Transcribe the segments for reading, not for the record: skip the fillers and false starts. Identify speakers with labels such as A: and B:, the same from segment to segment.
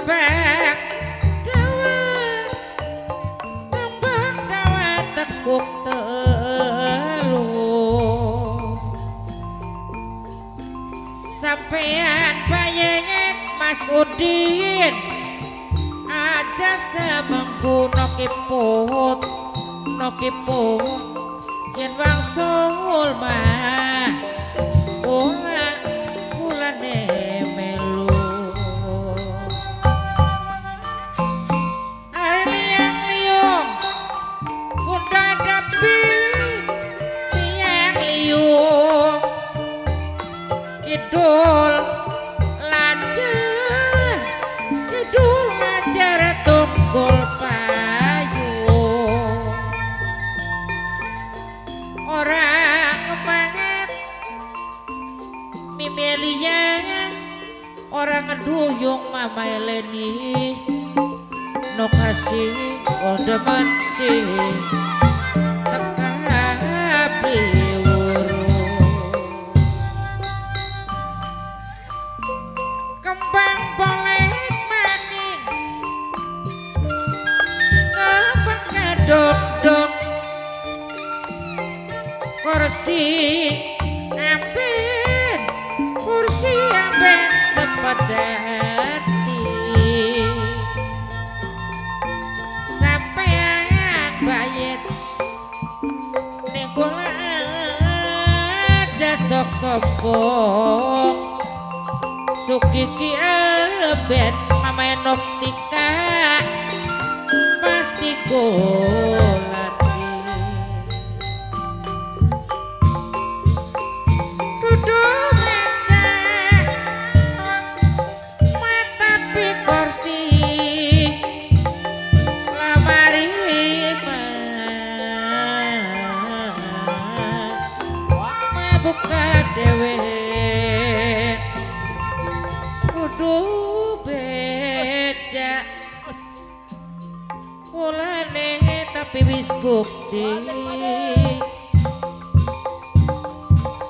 A: kembang dawa tekuk telu sampean bayenget Mas Udin aja semengku nokiput yen wangsul mah ora kulane melu liang-liung kuda dapi liang-liung kidul lajar tunggul payung orang ngemanget mimelian orang ngeduyung mama Eleni no kasih demen sih tekapi kembang polet maning ngapang ngadok-dok kursi amben sepedati sampean bayet ning kula aja sok-sokong sukiki ben mamenok tika pasti golati duduk meja mata pikorsi lamari buka dewe becak mulane tapi wis bukti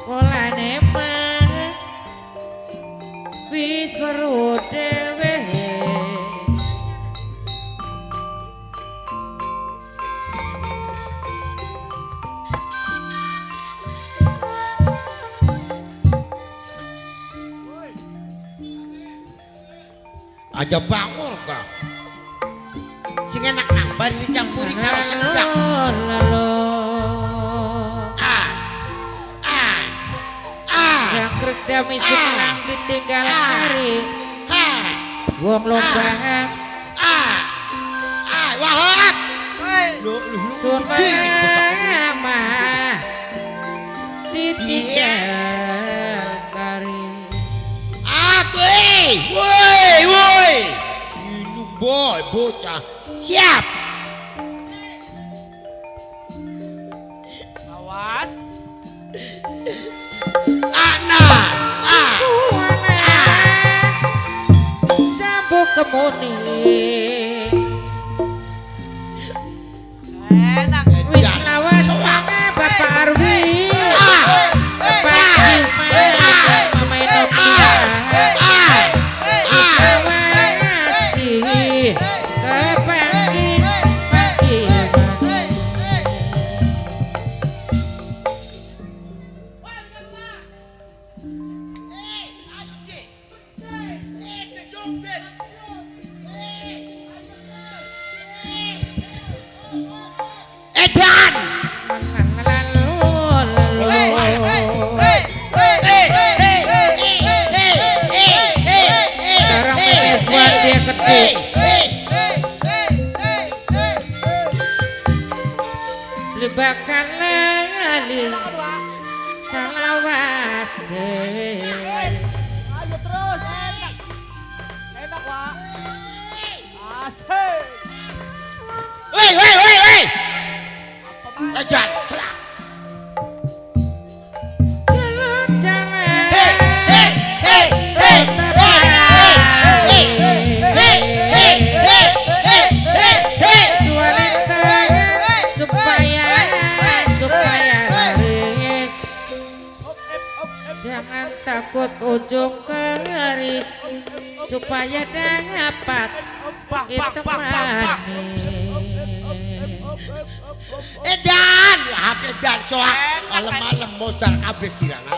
A: mulane mah wis weruh dhewe
B: aja bangur kak sing enak nambah dicampuri karo sendang
A: jangkrik dami senang ditinggal hari wong lomba
B: wahab
A: sunama ditinggal kari
B: woi ini boy bocah siap
C: awas
A: jambu kemuni
C: enak
A: wis lawas mange Bapak Arwi Lebakan lali salawase
C: ayo terus enak Wak asik
B: woi ajar serang
A: jangan takut ujung keris supaya dapat ditemani.
B: Edan, lahap edan soak. Malam-malam modal abis sirana.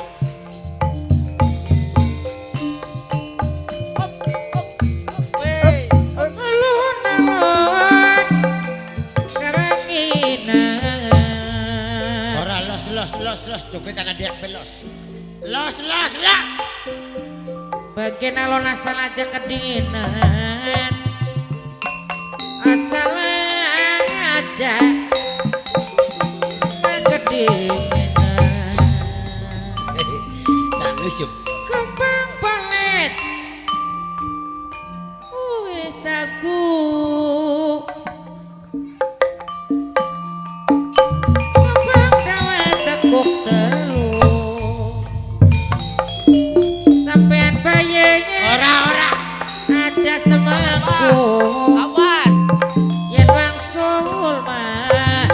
A: Alun-alun keranginan.
B: Ora los dompet anak dia belos. Los.
A: Bagian alon asal aja kedinginan. Asal aja kedinginan.
B: Tak nusup.
A: Kembang palet wis aku kembang dawan tekuk telu sampean bayenya
B: Ora.
A: aja semangku
C: Awas.
A: yen wangsul mah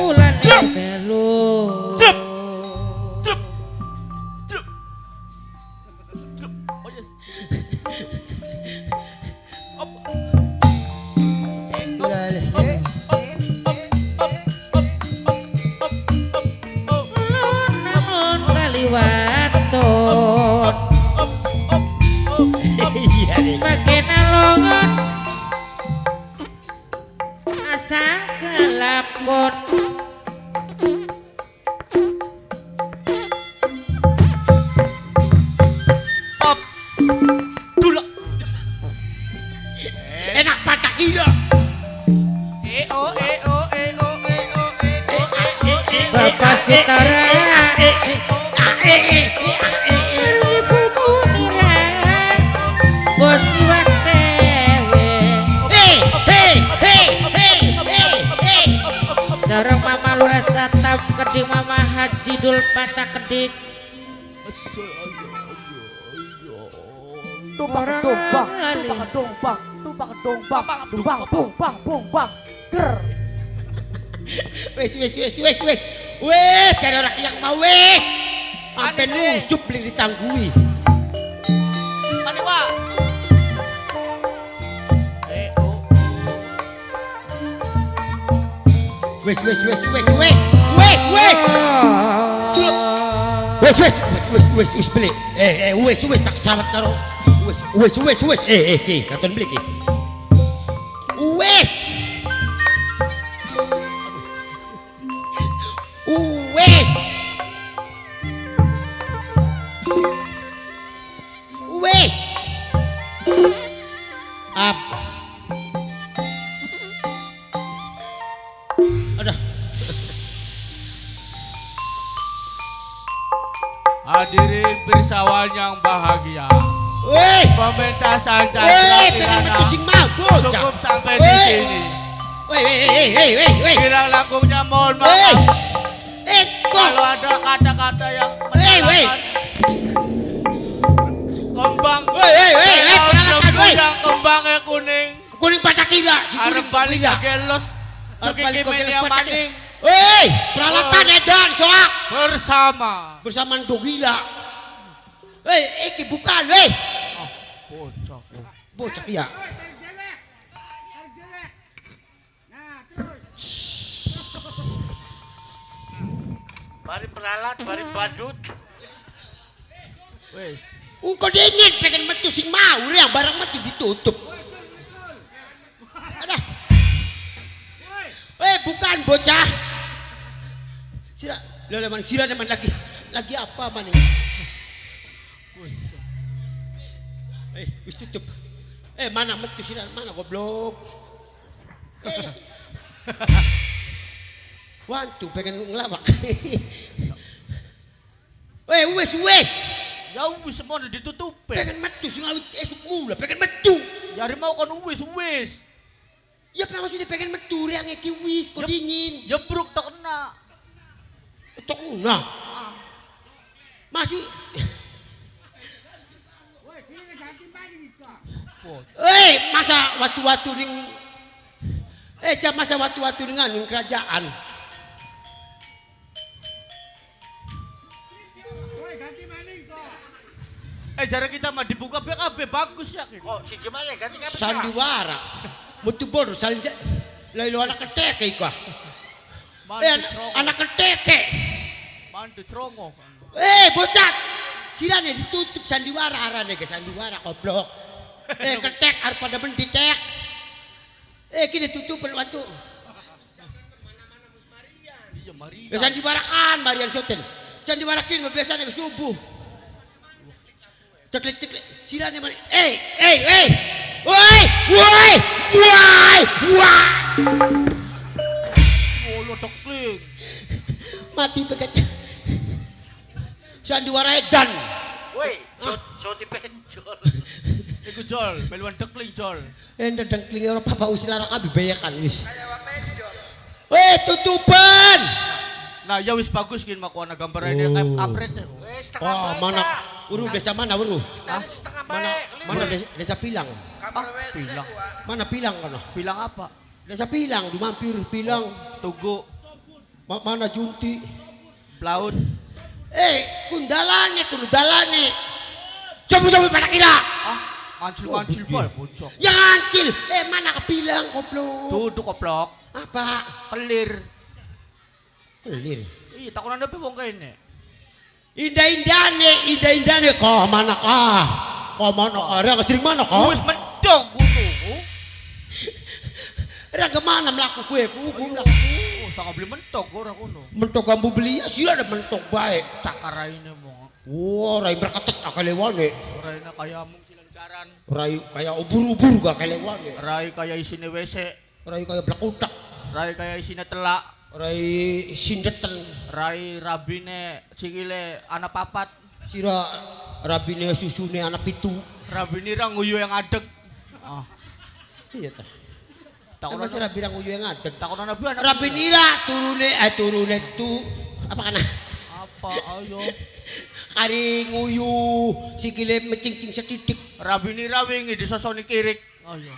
A: ulane melu.
C: Oh yes.
A: Namun kaliwaton
B: Iya deh.
A: makin alongan asal kelakon
C: Op. Dulak.
B: Enak patah gila.
A: Bapak Sitara Ibu Munira Bos Iwak Dewe Sareng Mama Lurah Catam Kedik Mama Haji Dul Patah Kedik
C: Tumpang tumpang. Ger.
B: Wes, kada orang yang mau wes. Sampai nusup beli ditanggui.
C: Tadi Pak.
B: Wes beli. Wes tak selamat karo. Wes. Ki, katon beli ki. Wes. Up. Aduh.
D: Hadirin pirsawan yang bahagia.
B: Weh.
D: Pementasan
B: Weh,
D: Chandra
B: pengen
D: Kirana
B: kucing mabuk.
D: cukup sampai di sini.
B: Weh.
D: Kirang lakunya mohon
B: Weh.
D: maaf
B: Kok.
D: kalau ada kata-kata yang menyalahkan. Kembang.
B: Peralatan, weh.
D: Yang kembangnya kuning.
B: Kuning patah kira.
D: Arep balik
B: kira.
D: gelos.
B: Arep balik
D: Sukiki
B: gelos
D: media
B: patah kira.
D: maning
B: Weh, peralatan edan soak.
D: bersama.
B: Bersama Ndo gila. Iki bukan, weh.
D: Bocah.
B: Bocah ya.
D: Bari peralat, bari badut. Wes.
B: Engkau dingin pengen metu sing mau yang barang metu ditutup. Ada. Bukan bocah. Sira, mana sira teman lagi apa mana? Wis tutup. Mana metu sira mana goblok. Wantu pengen ngelawak. Wes.
C: Ya wis semua udah ditutupin.
B: Pengen metu sing awit esuk mula, pengen metu.
C: Jadi mau kan wis.
B: Ya kenapa maksudnya pengen metu yang eki wis kok dingin.
C: Jebruk tak kena.
B: Tok nah. Masih. Masa watu-watu ning masa watu-watu dengan kerajaan.
C: jare kita mah dibuka BKB bagus yakin.
D: Oh, si Jemale ganti kapten.
B: Sandiwara. Mutu bodoh salin lailo anak keteke iku. Anak keteke.
C: Mandu cerongo.
B: Bocah. Sirane ditutup sandiwara arane ke sandiwara goblok. Ketek arep pada men dicek. Kini tutup waktu.
C: Iya Maria.
B: Sandiwara kan Marian Soten. Sandiwara kin biasanya ke subuh. Ceklek sirane mari. Woi.
C: Oh, lo tekling.
B: Mati begaca. Sandiwara edan.
D: Woi, so dipenjol.
C: Iku jol, peluan tekling jol.
B: Ndang klingi ora papa usilara kabi bayakan wis. Tutupan.
C: Nah, ya wis bagus kin mak warna gambar ini kayak kampret.
D: Wes setengah baca.
B: Mana? Uru desa mana uru?
D: Tadi setengah
B: Mana?
D: baik.
B: Mana desa Pilang?
C: Pilang.
B: Mana Pilang kono?
C: Bilang apa?
B: Desa Pilang di mampir Pilang.
C: Tugu,
B: Mana Junti?
C: Blaun.
B: Kundalane. Coba pada kira.
C: Ngancil boy, bocok.
B: Yang ancil. Mana ke Pilang goblok?
C: Duduk koplok.
B: Apa?
C: Kelir.
B: Kelir.
C: Iya, takunan ada wong kene.
B: Indah-indahnya kau mana kah? Ada kesering mana kau?
C: Wis mendong kudu.
B: Ada kemana melaku kue?
C: Oh, sangat beli mentok ora kono.
B: Mentok kamu beli ya sih ada mentok baik.
C: Cakar raine mo.
B: Wah, rai berkatet akalewane.
C: Raine kaya mung silancaran.
B: Rai kayak ubur-ubur gak akalewane.
C: Rai kaya isine WC.
B: Rai kayak blakutak.
C: Rai kaya isine telak.
B: Rai sindetan.
C: Rai rabine sikile anak papat.
B: Sira rabine susune anak pitu.
C: Rabine ra nguyu yang adeg. Ah,
B: Iya tah.
C: takunan
B: Masih rabi ranguyu yang ngadeg.
C: takunan abi anak.
B: Rabinira turune tu apa kana?
C: Apa ayo?
B: Kari nguyu sikile mecing-cing setitik.
C: Rabine ra wingi disosoni kirik. Ayo.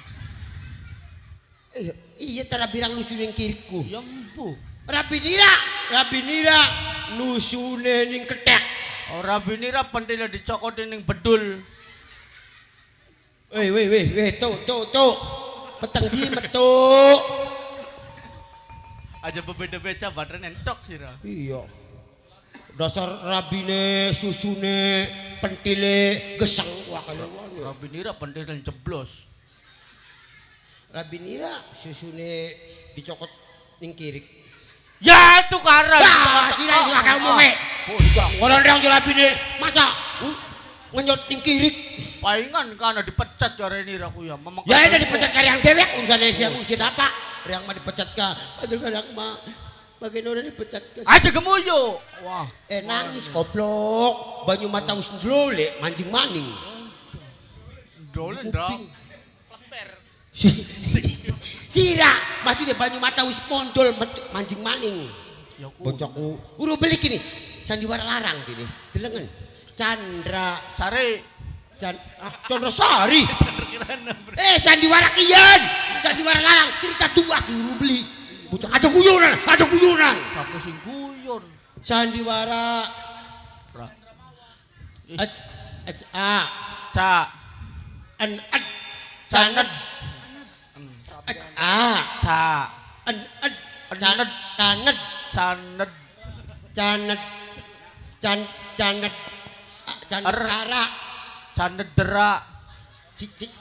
B: Iya tara birang nusune ning kiriku.
C: Ya empu.
B: Rabinira nusune ning ketek.
C: Oh, Rabine ra pentile dicokotin ning bedul.
B: Weh, tuh. Petang di metu.
C: Aja berbeda-beda badan entok sira.
B: Iya. Dasar rabine susune pentile gesang wah kalewan.
C: Rabine ra pentile jeblos.
B: Rabinira susune dicokot ning kirik.
C: Ya tukaran.
B: Sira kamu me. Orang orang rabine masa ngenyot ning kirik.
C: Palingan kana dipecat karo ini ra ku ya.
B: Ya ada dipecat karang dewek urusan siang urusan apa? Yang mah dipecat ka. Padahal kadang mah bagian udah dipecat ka.
C: Aja gemuyo. Wah,
B: Nangis goblok. Banyu mata wis ndlole mancing maning.
C: dolen dong. Lemper.
B: Sira, maksudnya banyu mata wis mondol mancing maning.
C: Ya ku.
B: Bocahku, uru beli gini. Sandiwara larang gini. Delengen. Chandra
C: Sare.
B: Chandra Sari.
C: Kirana.
B: Sandiwara kian. Sandiwara larang cerita tua ki uru beli. Bocah aja guyuran.
C: Aku sing guyon.
B: Sandiwara
C: Ra.
B: ca
C: An
B: canad
C: ca
B: canad
C: caned
B: canara
C: canedera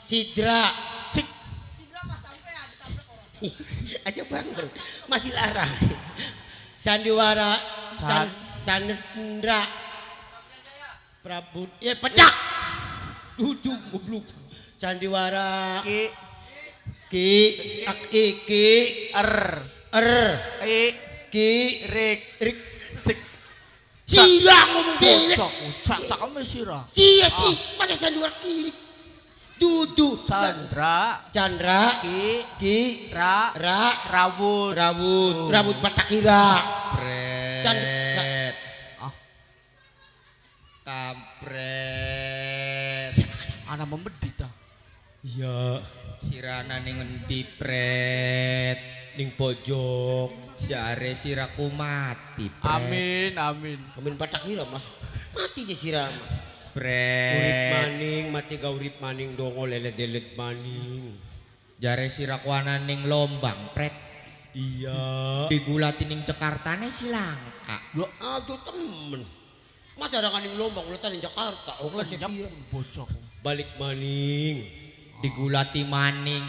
B: cidra
C: cik
B: aja banget masih larang sandiwara canedra Prabu pecah duduk goblok sandiwara ki
C: er i
B: ki
C: rik
B: rik
C: cik
B: sila ngomong belek
C: cak kami sira
B: sia masa sandiwara kiri duduk Chandra ki rambut patakira
E: kampret
C: anak membedit ah.
B: iya
E: sirana ning endi pret
B: ning pojok
E: jare siraku mati pret
C: Amin
B: patakira mas mati je sirama
E: Pret.
B: maning mati gaurip maning dongo lelet-lelet maning.
E: Jare sirakwana ning Lombang, Pret.
B: Iya.
E: Digulati ning Jakartane si langka.
B: Aduh temen. Masa ada kaning Lombang ulatan di Jakarta. Oh kelas
C: Lenyap
B: pira.
C: bocok.
B: Balik maning.
E: Digulati maning.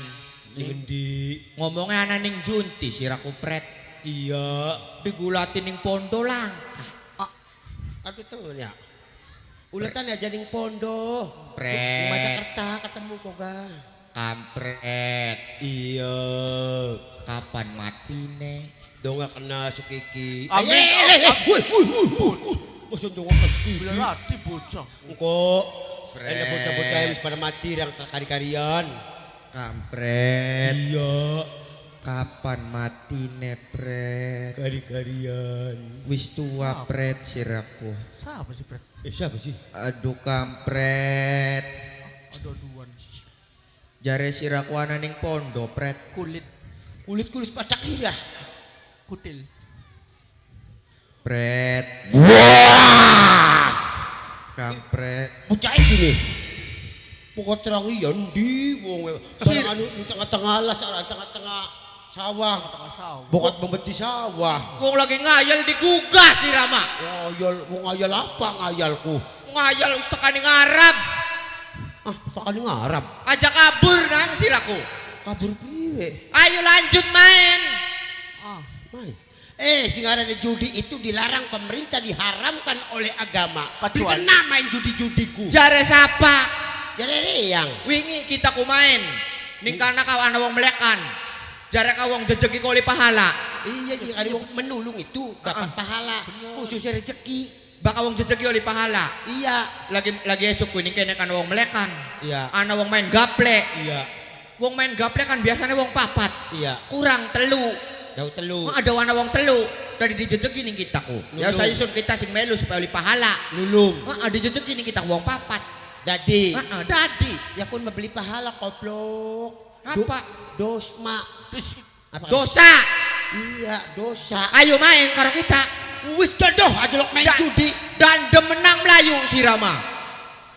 B: Ngendi?
E: Ngomongnya ana ning Junti siraku, Pret.
B: Iya.
E: Digulati ning Pondo langka.
B: Aduh temen ya. Ulatan aja ning Pondo.
E: Pret.
B: Di Majakarta ketemu kok ga.
E: Kampret.
B: Iya.
E: Kapan matine?
B: Dongak kena sukiki.
C: Amin.
B: Maksud dongak ke sukiki.
C: Belerati bocok.
B: Engko.
E: Pret.
B: Ada bocah-bocah yang pada mati yang kari-karian.
E: Kampret.
B: Iya.
E: Kapan matine, Pret?
B: Kari-karian.
E: Wis tua, Pret, siraku.
C: Siapa sih, Pret?
B: Siapa sih?
E: Aduh, kampret.
C: Ada duan.
E: Jare siraku ana ning Pondo, Pret.
B: Kulit-kulit pada kira.
C: Kutil.
E: Pret. Kampret.
B: Bocah ini. Pokok terang iya ndi wong. Barang anu di tengah-tengah alas, tengah-tengah sawah.
C: Kasau.
B: Bokat membeti sawah.
E: Wong lagi ngayal digugah si Rama.
B: Ngayal, mau ngayal apa ngayalku?
E: Ngayal us tekani ngarap.
B: Ah, tekan ngarap.
E: Ajak kabur nang siraku.
B: Kabur piye?
E: Ayo lanjut main.
B: Main. Sing ngaranne judi itu dilarang pemerintah, diharamkan oleh agama.
C: Kecuali-
B: Dikena main judi-judiku.
E: Jare sapa?
B: Jare reyang.
E: Wingi kita kumain. Ning kana ka ana wong melekan. Jare ka wong jejegi koli pahala.
B: Iya, iya kali wong menulung itu dapat pahala, khususnya rezeki.
E: Baka wong jejegi oli pahala.
B: Iya,
E: Lagi esuk kuwi ning kene kan wong melekan.
B: iya,
E: Ana wong main gaple.
B: iya,
E: Wong main gaple kan biasanya wong papat.
B: iya.
E: Kurang telu.
B: Daud telu.
E: Ada wana wong telu. Dari dijejeki ning kita ku. Ya
B: Lulung.
E: saya sun kita sing melu supaya oli pahala.
B: Lulung.
E: Dijejeki ning kita wong papat.
B: Jadi,
E: Dadi.
B: ya kun membeli pahala koplok.
E: Apa?
B: Dosma. Apa?
E: Dosa.
B: Iya, dosa.
E: Ayo main karo kita.
B: Wis gadoh aja lo main
E: Da-
B: judi.
E: Dan demenang Melayu si Rama.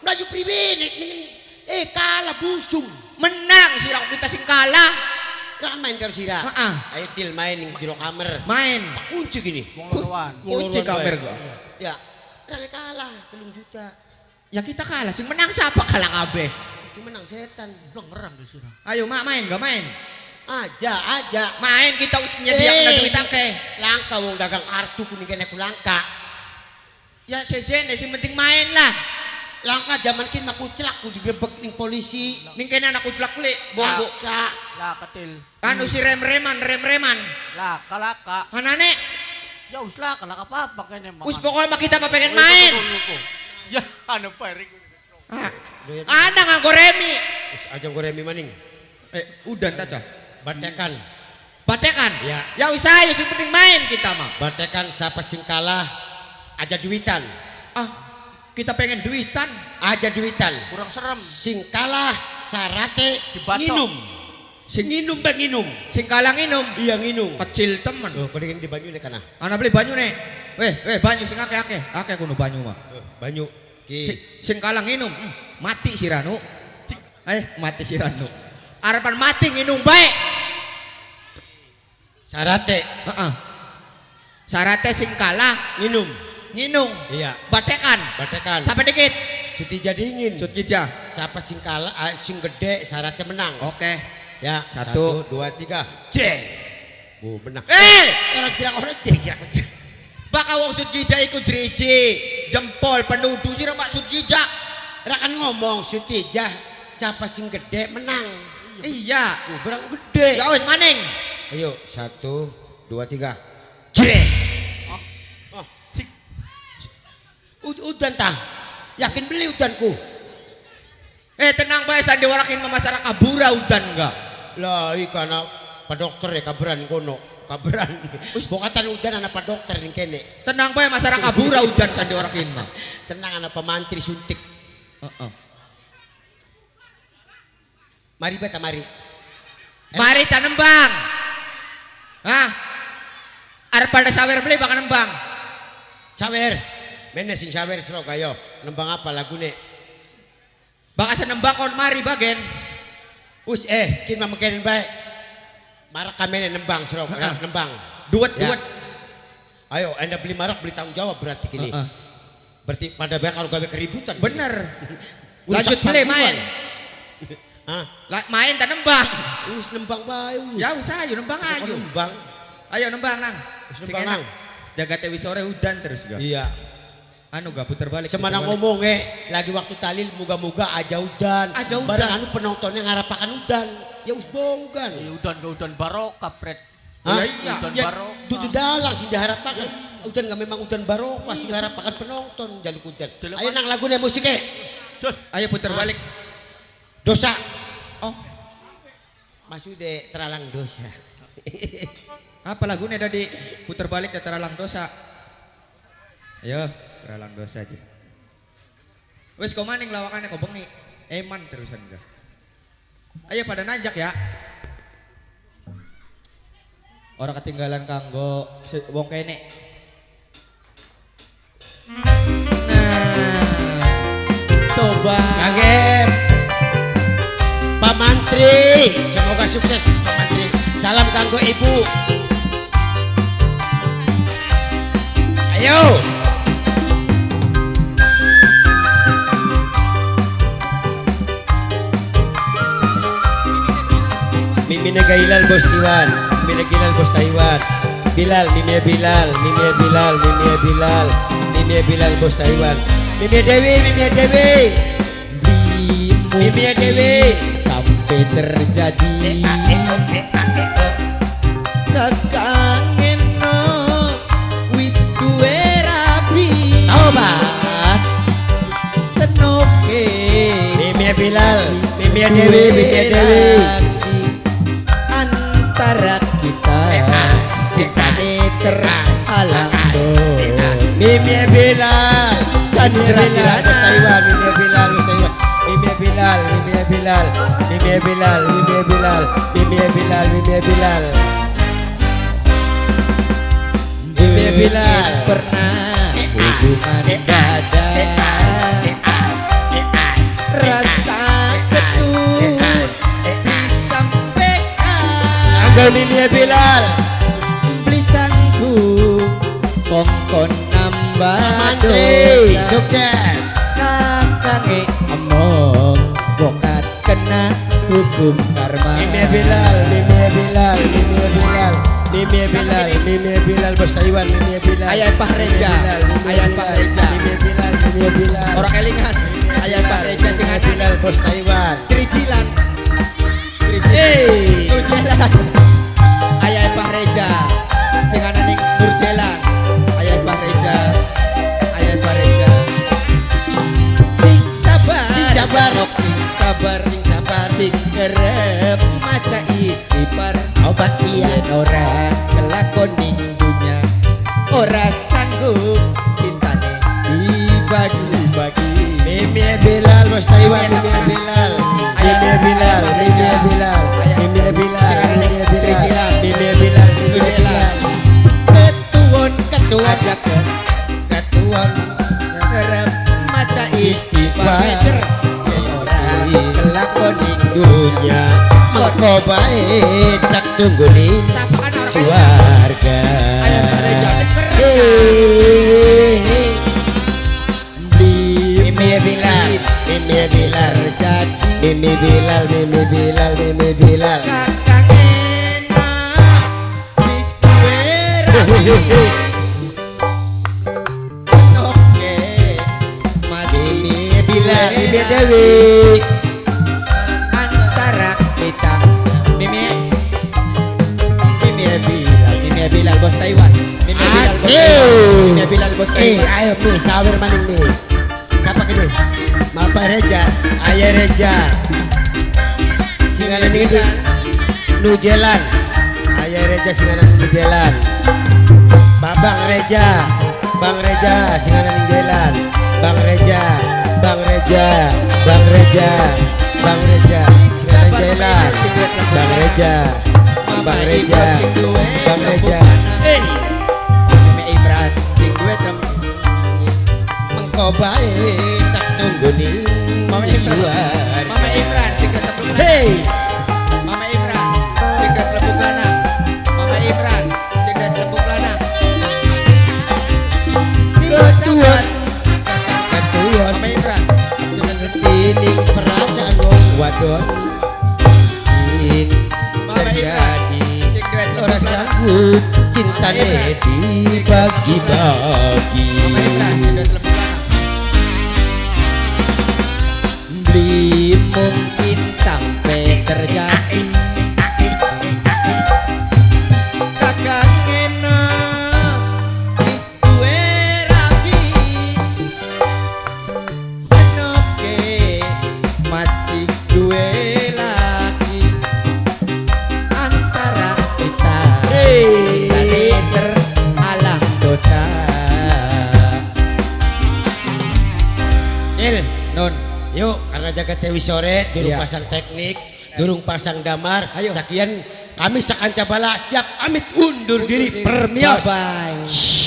B: Melayu pribene kalah busung.
E: Menang si Rama kita sing kalah.
B: Jangan main karo sira.
E: Heeh.
B: Ayo til main ning jero kamar.
E: Main.
B: Tak kunci gini.
C: Wong lawan.
E: Kunci kamar gua.
B: Ya, orang kalah 3 juta.
E: Ya kita kalah sing menang siapa kalah kabeh.
B: Si menang setan.
C: Dengeran di sini.
E: Ayo mak main gak main.
B: Aja.
E: Main kita wis nyediakeun duit akeh.
B: Langka wong dagang kartu kuning kene ku langka.
E: Ya sejene sing penting main lah.
B: Langka zaman kin mah kucelak ku digebek ning polisi.
E: Ning kene anak utlak kulik bombo.
B: Langka.
C: Lah ketil.
E: Anu si rem-reman.
C: Laka.
E: Anane
C: Ya us laka apa kene mah.
E: wis pokoknya mah kita mah pengen main.
C: Ya anu paring.
E: Ada nganggo remi.
B: Wis aja goremi maning.
E: Udan taca.
B: Batekan.
E: Batekan.
B: Ya.
E: Ya wis ayo sing penting main kita mah.
B: Batekan siapa sing kalah aja duitan.
E: Kita pengen duitan.
B: Aja duitan.
C: Kurang serem.
B: Sing kalah sarate
C: Dibatok.
B: nginum. Sing nginum bang nginum.
E: Sing kalah nginum.
B: Iya nginum.
E: Kecil temen.
B: Oh, kau di banyu nih kana.
E: Ana beli banyu nih. Weh banyu sing akeh-akeh. Akeh kuno banyu mah.
B: Banyu. Ki.
E: Sing kalah nginum. Mati si Ranu. Mati si Ranu. Harapan mati nginum baik.
B: Sarate
E: Sarate sing kalah
B: nginum.
E: nginung.
B: Iya.
E: Batekan.
B: Batekan.
E: Sampai dikit.
B: Suti jadi ingin.
E: Sut gija.
B: Siapa sing kalah, sing gede syaratnya menang.
E: Oke.
B: Ya, 1, 2, 3. Jeng. Bu menang. Orang jirak.
E: Baka wong sut gija ikut driji. Jempol penuduh sih mak sut gija.
B: Rakan ngomong Sutijah siapa sing gede menang.
E: Iya.
B: Berang gede.
E: Ya wis maning.
B: Ayo, 1, 2, 3. Jeng. Udan tah. Yakin beli udanku.
E: Tenang bae sandiwarakin masyarakat kabura udan enggak.
B: Lah karena pak dokter ya kabaran kono. Kabaran. Bokatan udan anak pak dokter ning kene.
E: Tenang bae masyarakat kabura udan sandiwarakin mah.
B: Tenang anak pemantri suntik. Mari beta mari.
E: Mari tanembang. Arep pada sawer beli bakal nembang.
B: Sawer. Mene sing sawer Surabaya. nembang apa lagune?
E: Baka sa nembang kon mari bagen.
B: Us kin mamakanin bae. Marak kami nembang serok, nembang.
E: Duet.
B: Ayo, Anda beli marak beli tanggung jawab berarti kini. Berarti pada baik kalau gawe keributan.
E: Bener.
B: Usak
E: Lanjut beli main.
B: Hah?
E: Main tak nembang.
B: Us nembang bae.
E: Ya usah ayo nembang ayo.
B: Nembang.
E: Ayo nembang nang.
B: Us
E: Sing
B: nembang nang.
E: enak. Jaga tewi sore udan terus ga.
B: Iya.
E: Anu ga puter balik.
B: Semana
E: puter balik.
B: ngomong lagi waktu talil muga-muga aja udan.
E: Aja udan.
B: Barang anu penontonnya ngarapakan udan. Ya us bongkan.
C: Ya udan barokah pret.
B: Hah?
E: iya.
C: Udan
B: Ya,
C: barokah.
B: dudu dalang sih diharapakan. Udan gak memang udan barokah sih ngarapakan penonton jaluk udan. Ayo nang lagunya musiknya.
C: Sus.
E: Ayo puter balik.
B: Dosa.
E: Oh,
B: Masude teralang dosa.
E: apa lagunya tadi? Puter balik ya teralang dosa. Ayo, teralang dosa aja. Wes kau maning lawakannya kau bengi. Eman terusan ga. Ayo pada nanjak ya. Orang ketinggalan kanggo wong kene. Nah, coba.
B: Kaget. Pak Mantri, semoga sukses Pak Mantri. Salam kanggo Ibu. Ayo. Mimine gailal bos Iwan, mimine gailal bos Taiwan. Bilal, mimie Bilal, mimie Bilal, mimie Bilal, mimie Bilal bos Taiwan. Mimie Dewi, mimie Dewi. Mimie Dewi.
E: Sampai terjadi kakangeno wis duwe rabi
B: Tobat.
E: senoke
B: Mimie Bilal, mimie Dewi, mimie Dewi.
E: Antara kita cintane terhalang
B: Mimie Bilal,
E: Chandra
B: mimie Bilal bos
E: Kirana.
B: Taiwan, mimie Bilal bos Taiwan. Mimie Bilal, mimie Bilal, mimie Bilal, mimie Bilal, mimie Bilal, mimie Bilal. Mimie Bilal.
E: pernah hubungan dada rasa ketut disampaikan
B: Anggal mimie Bilal.
E: beli sanggup kongkon nambah
B: Mantri,
E: dosa
B: sukses.
E: kakange omong bokat kena hukum karma
B: Mimie Bilal, mimie Bilal, mimie Bilal, mimie Bilal, mimie Bilal bos Taiwan, mimie Bilal.
E: Ayah Pak Reja, Ayah Pak Reja.
B: Mimie Bilal, mimie Bilal.
E: orang kelingan ayah Pak Reja
B: Mimie
E: singanan
B: Bilal bos Taiwan.
E: Trijilan
B: Eh,
E: Nurjelan ayah Pak Reja singanan ning Nurjelan ayah Pak Reja ayah Pak Reja sing sabar
B: Sing sabar.
E: Nok sing sabar
B: sing sabar.
E: sing kerep maca istighfar
B: Obat iya.
E: yen ora kelakoni dunya ora sanggup cintane dibagi-bagi
B: Mimie Bilal bos Taiwan, mimie Bilal, mimie Bilal, mimie Bilal, mimie Bilal, mimie Bilal, mimie Bilal, mimie Bilal.
E: ketuon
B: Ketuon.
E: ajakan
B: Ketuan
E: kerep maca
B: Istighfar.
E: istighfar yen ora kelakoni
B: dunia mengko baik tak tungguni
E: sapaan orang
B: suarga.
E: ayam Reja sekeras
B: Mimie Bilal, mimie Bilal,
E: terjadi
B: mimie Bilal, mimie Bilal, mimie Bilal.
E: kakang enak wis duwe rapi oke masih
B: Mimie Bilal, mimie Dewi.
E: antara kita Mimie Bilal bos Taiwan Mimie Bilal bos
B: Aduh.
E: Taiwan Mimie Bilal bos Taiwan
B: Ayo Mi, sawer maning Mi. Siapa kini? Bapak Reja, Ayah Reja. Singanan ini di Nujelan. Ayah Reja singanan Nujelan. Babang Reja, Bang Reja singanan Nujelan. Bang Reja, Bang Reja, Bang Reja, Bang Reja singanan Nujelan. Bang Reja, Bang Reja, Bang Reja.
E: Mimie Ibran sing duwe trem
B: Mengko kok baik tak tunggu nih
E: Mama Imran.
B: suar.
E: Mama Imran singkat tepuk lanang.
B: Hey,
E: Mama Imran singkat tepuk lanang. Mama Imran singkat tepuk lanang.
B: ketuan ketuan
E: Mama Imran singkat tepuk
B: ini perasaan wong wadon ini
E: Mama Imran
B: terjadi
E: singkat tepuk
B: ora
E: lanang.
B: sanggup cintane dibagi-bagi.
E: Mama Imran singkat tepuk lanang.
B: Beli
E: Mungkin sampai terjadi kakak ngena wis duwe rapi senoke masih duwe lagi antara kita tadi terhalang dosa
B: Il,
E: non
B: yuk karena jaga tewi sore durung
E: Iya.
B: pasang teknik, durung pasang damar.
E: Ayo.
B: Sakian kami sakanca bala siap amit undur diri permios.
E: bye bye